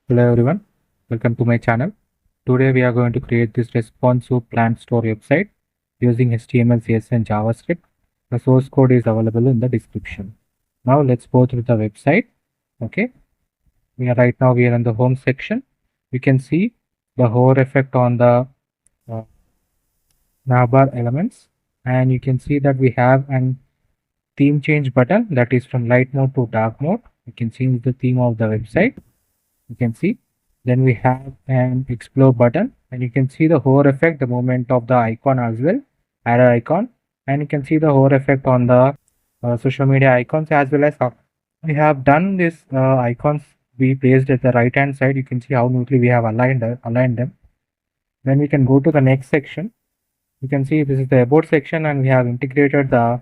Hello everyone, welcome to my channel. Today we are going to create this responsive plant store website using HTML, CSS and JavaScript. The source code is available in the description. Now let's go through the website. Okay, right now we are in the home section. You can see the hover effect on the uh, navbar elements, and you can see that we have an theme change button that is from light mode to dark mode. You can change the theme of the website. You can see, then we have an explore button, and you can see the hover effect, the movement of the icon as well, arrow icon, and you can see the hover effect on the social media icons, as well as how we have done this icons we placed at the right hand side. You can see how neatly we have aligned them. Then we can go to the next section. You can see this is the about section, and we have integrated the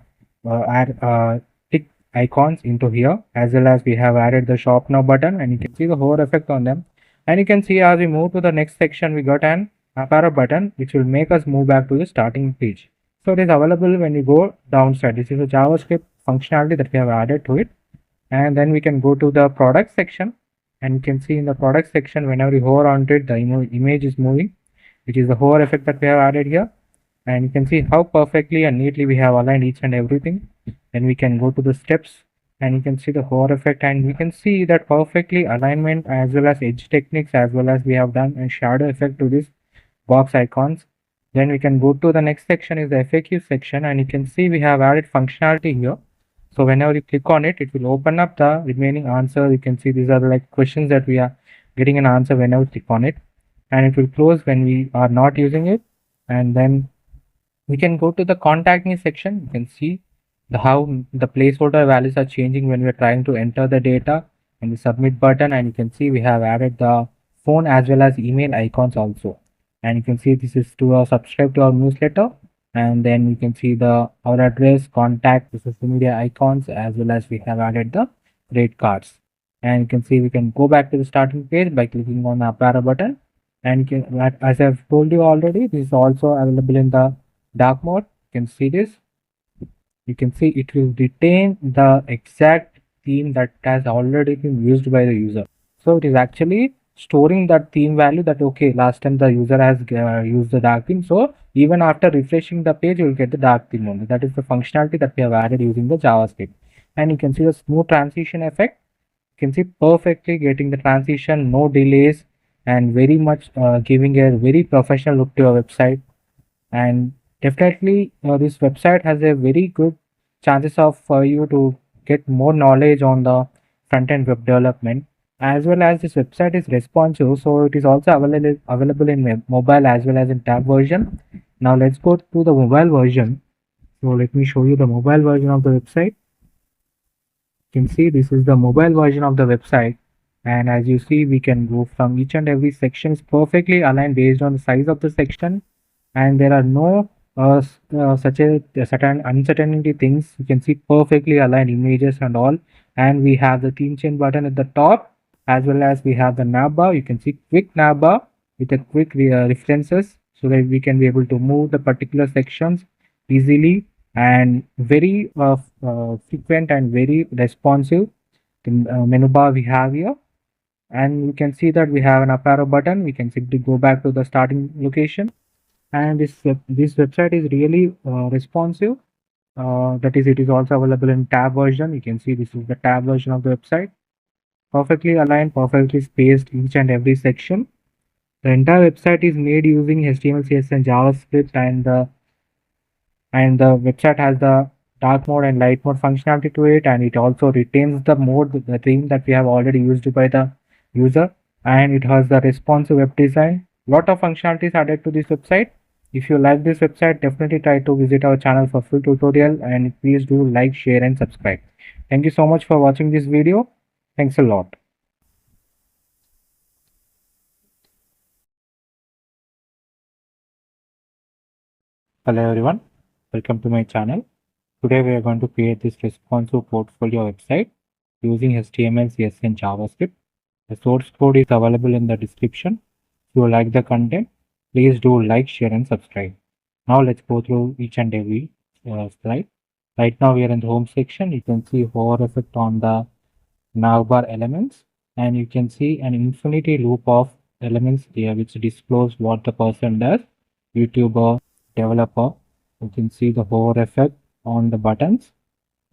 tick icons into here, as well as we have added the shop now button, and you can see the hover effect on them. And you can see as we move to the next section, we got an arrow button which will make us move back to the starting page. So it is available when you go downside. This is a JavaScript functionality that we have added to it. And then we can go to the product section, and you can see in the product section, whenever you hover onto it, the image is moving, which is the hover effect that we have added here. And you can see how perfectly and neatly we have aligned each and everything. Then we can go to the steps, and you can see the hover effect, and we can see that perfectly alignment as well as edge techniques, as well as we have done a shadow effect to this box icons. Then we can go to the next section is the FAQ section, and you can see we have added functionality here. So whenever you click on it, it will open up the remaining answer. You can see these are like questions that we are getting an answer whenever we click on it, and it will close when we are not using it. And then we can go to the contact me section. You can see how the placeholder values are changing when we're trying to enter the data, and the submit button, and you can see we have added the phone as well as email icons also. And you can see this is to subscribe to our newsletter, and then you can see the our address, contact, the social media icons, as well as we have added the rate cards. And you can see we can go back to the starting page by clicking on the up arrow button. And you can, as I've told you already, this is also available in the dark mode. You can see this. You can see it will retain the exact theme that has already been used by the user. So it is actually storing that theme value that okay, last time the user has used the dark theme, so even after refreshing the page you will get the dark theme only. That is the functionality that we have added using the JavaScript. And you can see the smooth transition effect. You can see perfectly getting the transition, no delays, and very much giving a very professional look to your website. And definitely this website has a very good chances of for you to get more knowledge on the front-end web development, as well as this website is responsive, so it is also available in mobile as well as in tab version. Now let's go to the mobile version. So let me show you the mobile version of the website. You can see this is the mobile version of the website, and as you see we can go from each and every section is perfectly aligned based on the size of the section, and there are no such a certain uncertainty things. You can see perfectly aligned images and all, and we have the theme change button at the top, as well as we have the navbar. You can see quick navbar with a quick references, so that we can be able to move the particular sections easily, and very frequent and very responsive. The menu bar we have here, and you can see that we have an up arrow button. We can simply go back to the starting location, and this website is really responsive. That is, it is also available in tab version. You can see this is the tab version of the website, perfectly aligned, perfectly spaced each and every section. The entire website is made using HTML, CSS and JavaScript, and the website has the dark mode and light mode functionality to it, and it also retains the mode, the theme that we have already used by the user, and it has the responsive web design. Lot of functionalities added to this website. If you like this website, definitely try to visit our channel for full tutorial, and please do like, share and subscribe. Thank you so much for watching this video. Thanks a lot. Hello everyone, welcome to my channel. Today we are going to create this responsive portfolio website using HTML, CSS and JavaScript. The source code is available in the description. If you like the content, please do like, share and subscribe. Now let's go through each and every slide. Right now we are in the home section. You can see hover effect on the navbar elements. and you can see an infinity loop of elements here which disclose what the person does, YouTuber, developer. You can see the hover effect on the buttons,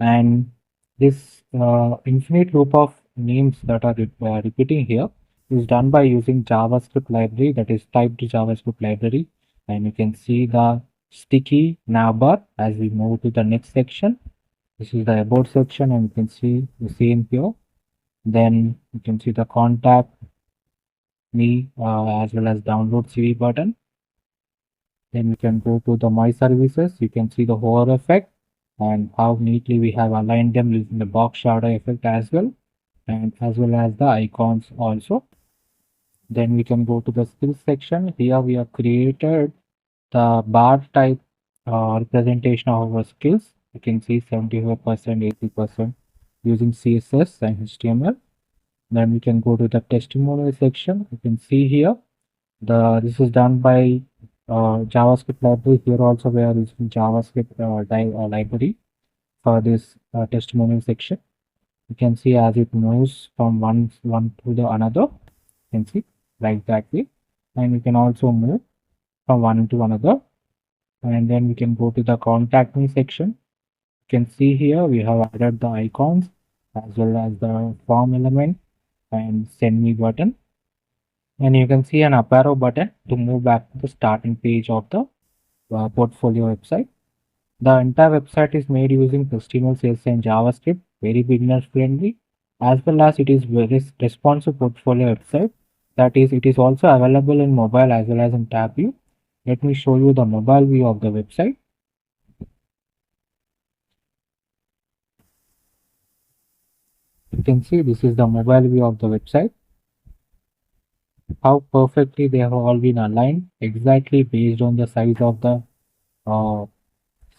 and this infinite loop of names that are repeating here is done by using JavaScript library, that is typed JavaScript library. And you can see the sticky navbar as we move to the next section. This is the about section, and you can see the same here. Then you can see the contact me as well as download CV button. Then we can go to the my services. You can see the hover effect and how neatly we have aligned them using the box shadow effect as well, and as well as the icons also. Then we can go to the skills section. Here we have created the bar type representation of our skills. You can see 75%, 80% using CSS and HTML. Then we can go to the testimonial section. You can see here this is done by JavaScript library. Here also we are using JavaScript library for this testimonial section. You can see as it moves from one to the another. You can see like that way, and we can also move from one to another. And then we can go to the contact me section. You can see here we have added the icons as well as the form element and send me button. And you can see an up arrow button to move back to the starting page of the portfolio website. The entire website is made using HTML, CSS, and JavaScript, very beginner friendly, as well as it is very responsive portfolio website. That is, it is also available in mobile as well as in tab view. Let me show you the mobile view of the website. You can see this is the mobile view of the website. How perfectly they have all been aligned, exactly based on the size of the uh,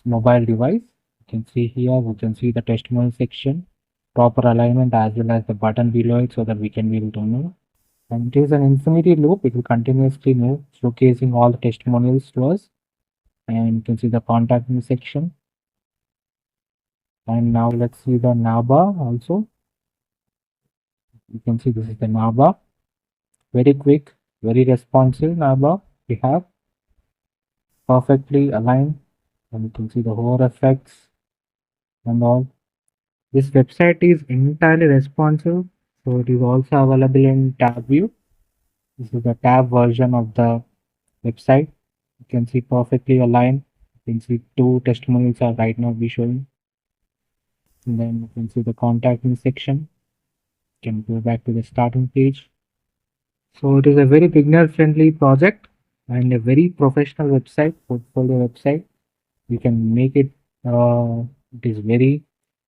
mobile device. You can see here, we can see the testimonial section, proper alignment as well as the button below it so that we can be able to move. And it is an infinity loop, it will continuously move, showcasing all the testimonials to us. And you can see the contact me section. And now let's see the navbar also. You can see this is the navbar. Very quick, very responsive navbar we have. Perfectly aligned. And you can see the hover effects and all. This website is entirely responsive, so it is also available in tab view. This is the tab version of the website. You can see perfectly aligned. You can see two testimonials are right now be showing. And then you can see the contact me section. You can go back to the starting page. So it is a very beginner friendly project and a very professional website, portfolio website. You can make it, it is very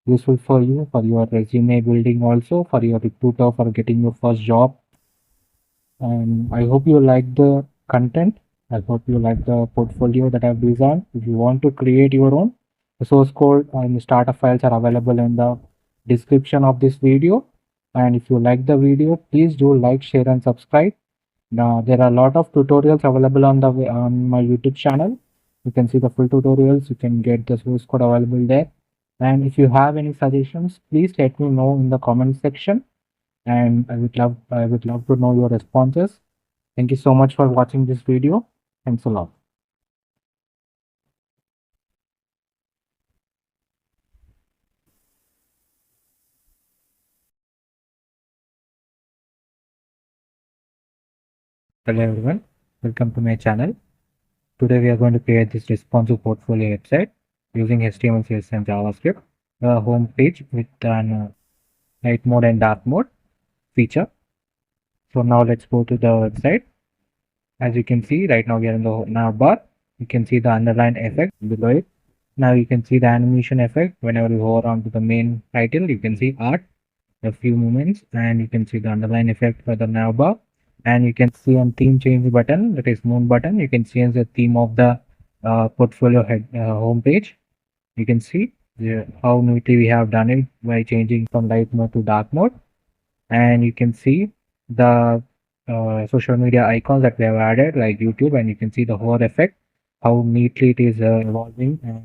useful for you for your resume building, also for your recruiter for getting your first job. And I hope you like the content. I hope you like the portfolio that I've designed. If you want to create your own, the source code and the starter files are available in the description of this video. And if you like the video, please do like, share, and subscribe. Now there are a lot of tutorials available on my YouTube channel. You can see the full tutorials. You can get the source code available there. And if you have any suggestions, please let me know in the comment section. And I would love to know your responses. Thank you so much for watching this video. Thanks a lot. Hello everyone, welcome to my channel. Today we are going to create this responsive portfolio website using HTML, CSS, and JavaScript. A home page with an night mode and dark mode feature. So now let's go to the website. As you can see, right now we are in the navbar. You can see the underline effect below it. Now you can see the animation effect. Whenever you hover onto the main title, you can see art, a few moments, and you can see the underline effect for the navbar. And you can see on theme change button, that is moon button. You can change the theme of the portfolio head home page. You can see how neatly we have done it by changing from light mode to dark mode. And you can see the social media icons that we have added like YouTube, and you can see the hover effect, how neatly it is evolving, and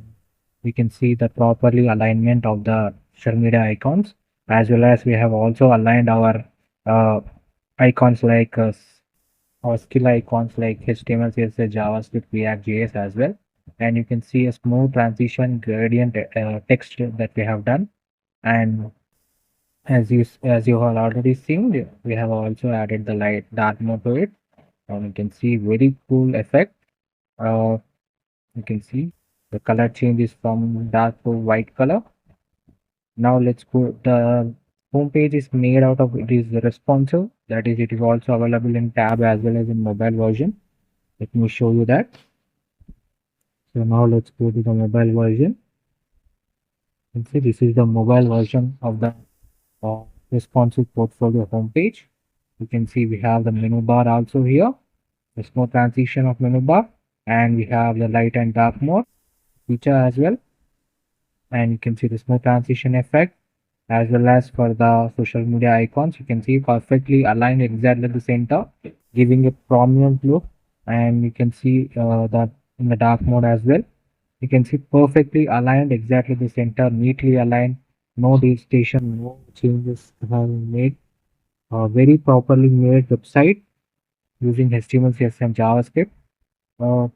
we can see the properly alignment of the social media icons, as well as we have also aligned our uh, icons like or skill icons like HTML, CSS, JavaScript, React, JS as well. And you can see a smooth transition gradient text that we have done. And as you have already seen, we have also added the light dark mode to it. And you can see very cool effect. Uh, you can see the color changes from dark to white color. Now let's go. The home page is made out of it is responsive. That is, it is also available in tab as well as in mobile version. Let me show you that. So now let's go to the mobile version. You can see this is the mobile version of the responsive portfolio homepage. You can see we have the menu bar also here. There's no transition of menu bar, and we have the light and dark mode feature as well. And you can see the smooth transition effect as well as for the social media icons. You can see perfectly aligned exactly at the center, giving a prominent look. And you can see that in the dark mode as well. You can see perfectly aligned exactly the center, neatly aligned, no deviation, no changes have been made. Very properly made website using HTML, CSS, and JavaScript. Uh,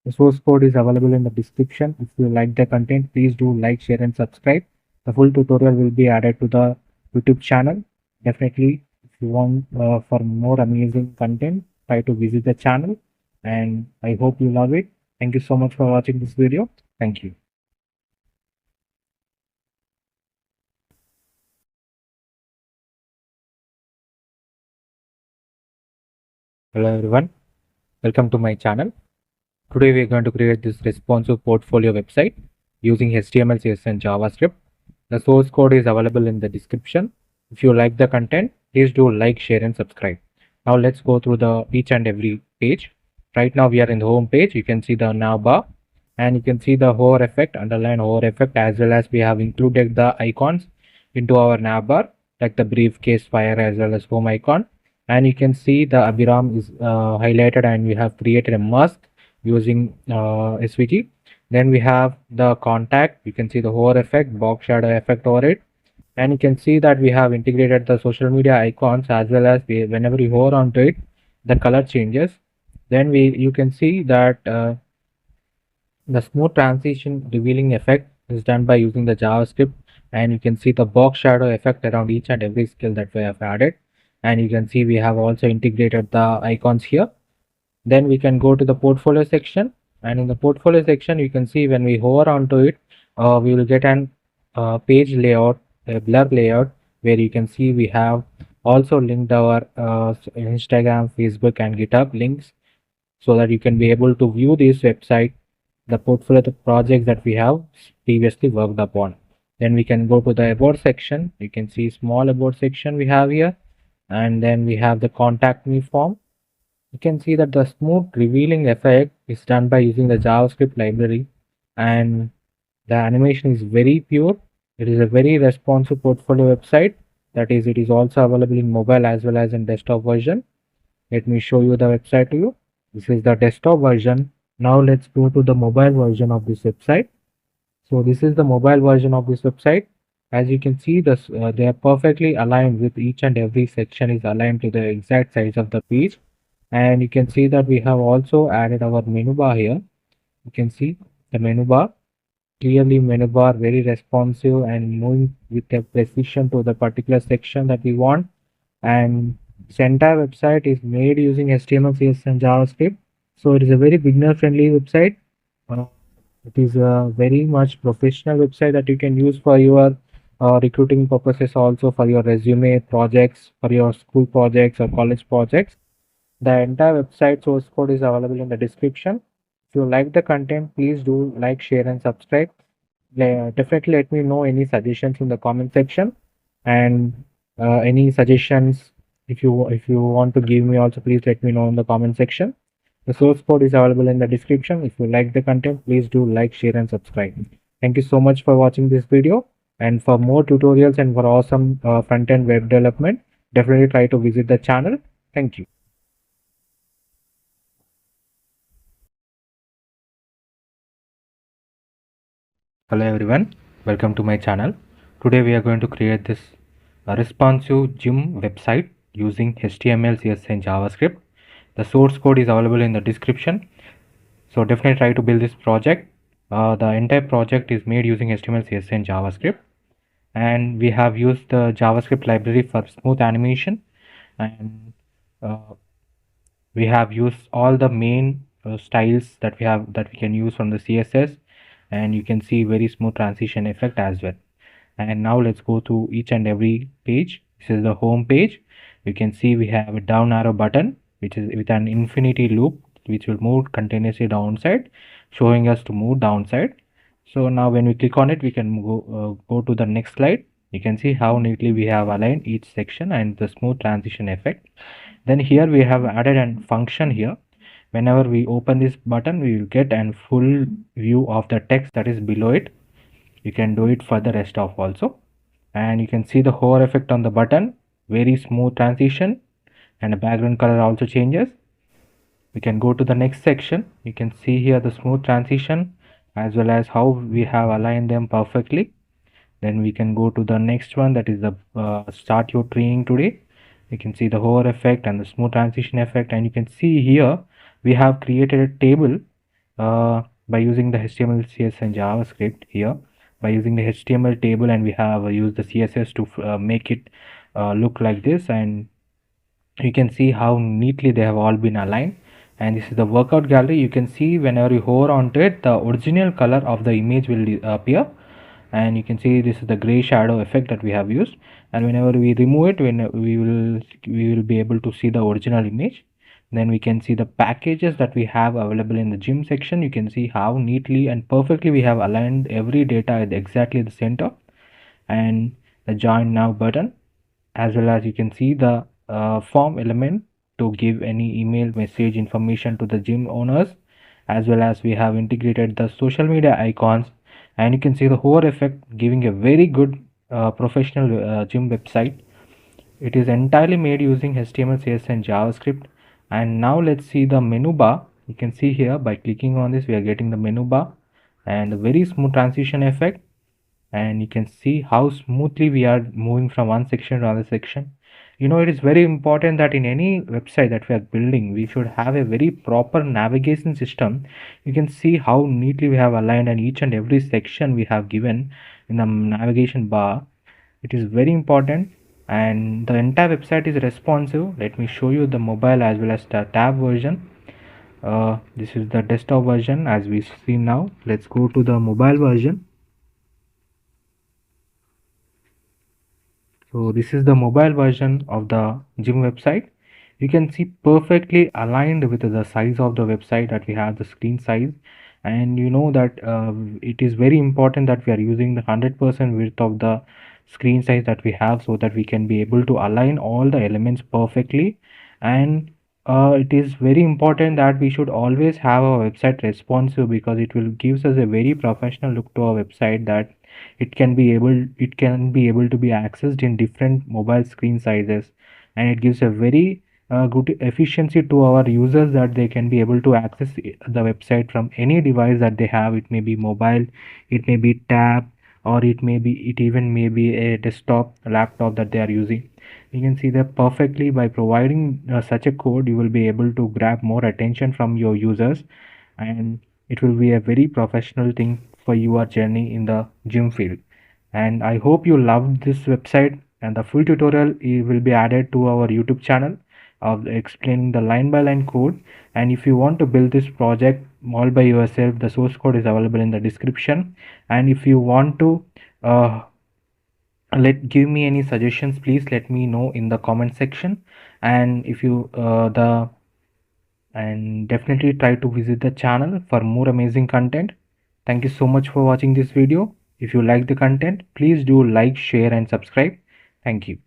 the source code is available in the description. If you like the content, please do like, share, and subscribe. The full tutorial will be added to the YouTube channel. Definitely, if you want for more amazing content, try to visit the channel. And I hope you love it. Thank you so much for watching this video. Thank you. Hello everyone, welcome to my channel. Today we are going to create this responsive portfolio website using HTML, CSS and JavaScript. The source code is available in the description. If you like the content, please do like, share and subscribe. Now let's go through the each and every page. Right now we are in the home page. You can see the nav bar and you can see the hover effect, underline hover effect, as well as we have included the icons into our nav bar like the briefcase, fire as well as home icon. And you can see the Abhiram is highlighted and we have created a mask using SVG. Then we have the contact. You can see the hover effect, box shadow effect over it. And you can see that we have integrated the social media icons as well as whenever you hover onto it, the color changes. Then you can see that the smooth transition revealing effect is done by using the JavaScript, and you can see the box shadow effect around each and every skill that we have added. And you can see we have also integrated the icons here. Then we can go to the portfolio section, and in the portfolio section you can see when we hover onto it, we will get an page layout, a blur layout, where you can see we have also linked our Instagram, Facebook and GitHub links, so that you can be able to view this website, the portfolio, the projects that we have previously worked upon. Then we can go to the about section. You can see small about section we have here, and then we have the contact me form. You can see that the smooth revealing effect is done by using the JavaScript library, and the animation is very pure. It is a very responsive portfolio website. That is, it is also available in mobile as well as in desktop version. Let me show you the website to you. This is the desktop version. Now let's go to the mobile version of this website. So this is the mobile version of this website. As you can see, this they are perfectly aligned with each and every section is aligned to the exact size of the page. And you can see that we have also added our menu bar here. You can see the menu bar, clearly menu bar, very responsive and moving with a precision to the particular section that we want. And this entire website is made using HTML, CSS and JavaScript. So it is a very beginner friendly website. Uh, it is a very much professional website that you can use for your recruiting purposes, also for your resume projects, for your school projects or college projects. The entire website source code is available in the description. If you like the content, please do like, share, and subscribe. Definitely let me know any suggestions in the comment section, and any suggestions if you want to give me also, please let me know in the comment section. The source code is available in the description. If you like the content, please do like, share, and subscribe. Thank you so much for watching this video. And for more tutorials and for awesome front-end web development, definitely try to visit the channel. Thank you. Hello everyone, welcome to my channel. Today we are going to create this a responsive gym website using HTML, CSS and JavaScript. The source code is available in the description. So definitely try to build this project. The entire project is made using HTML, CSS and JavaScript. And we have used the JavaScript library for smooth animation, and uh, we have used all the main styles that we can use from the CSS, and you can see very smooth transition effect as well. And now let's go to each and every page. This is the home page. You can see we have a down arrow button which is with an infinity loop which will move continuously downside, showing us to move downside. So now when we click on it, we can go to the next slide. You can see how neatly we have aligned each section and the smooth transition effect. Then here we have added a function here. Whenever we open this button, we will get a full view of the text that is below it. You can do it for the rest of also. And you can see the hover effect on the button, very smooth transition, and the background color also changes. We can go to the next section. You can see here the smooth transition as well as how we have aligned them perfectly. Then we can go to the next one, that is the start your training today. You can see the hover effect and the smooth transition effect, and you can see here we have created a table by using the HTML, CSS and JavaScript here. By using the HTML table, and we have used the CSS to make it look like this, and you can see how neatly they have all been aligned. And this is the workout gallery. You can see whenever you hover onto it, the original color of the image will appear, and you can see this is the gray shadow effect that we have used. And whenever we remove it, when we will be able to see the original image. Then we can see the packages that we have available in the gym section. You can see how neatly and perfectly we have aligned every data at exactly the center, and the join now button, as well as you can see the form element to give any email message information to the gym owners, as well as we have integrated the social media icons. And you can see the hover effect giving a very good professional gym website. It is entirely made using HTML, CSS and JavaScript. And now let's see the menu bar. You can see here by clicking on this we are getting the menu bar and a very smooth transition effect. And you can see how smoothly we are moving from one section to another section. You know, it is very important that in any website that we are building, we should have a very proper navigation system. You can see how neatly we have aligned, and each and every section we have given in the navigation bar. It is very important, and the entire website is responsive. Let me show you the mobile as well as the tab version. This is the desktop version as we see now. Let's go to the mobile version. So this is the mobile version of the gym website. You can see perfectly aligned with the size of the website that we have the screen size. And you know that it is very important that we are using the 100% width of the screen size that we have, so that we can be able to align all the elements perfectly. And it is very important that we should always have our website responsive, because it will gives us a very professional look to our website, that it can be able to be accessed in different mobile screen sizes, and it gives a very good efficiency to our users, that they can be able to access the website from any device that they have. It may be mobile, it may be tab, or it even may be a desktop laptop that they are using. You can see that perfectly by providing such a code, you will be able to grab more attention from your users, and it will be a very professional thing for your journey in the gym field. And I hope you loved this website, and the full tutorial will be added to our YouTube channel of explaining the line by line code. And if you want to build this project all by yourself, the source code is available in the description. And if you want to give me any suggestions, please let me know in the comment section. And if you the and definitely try to visit the channel for more amazing content. Thank you so much for watching this video. If you like the content, please do like, share and subscribe. Thank you.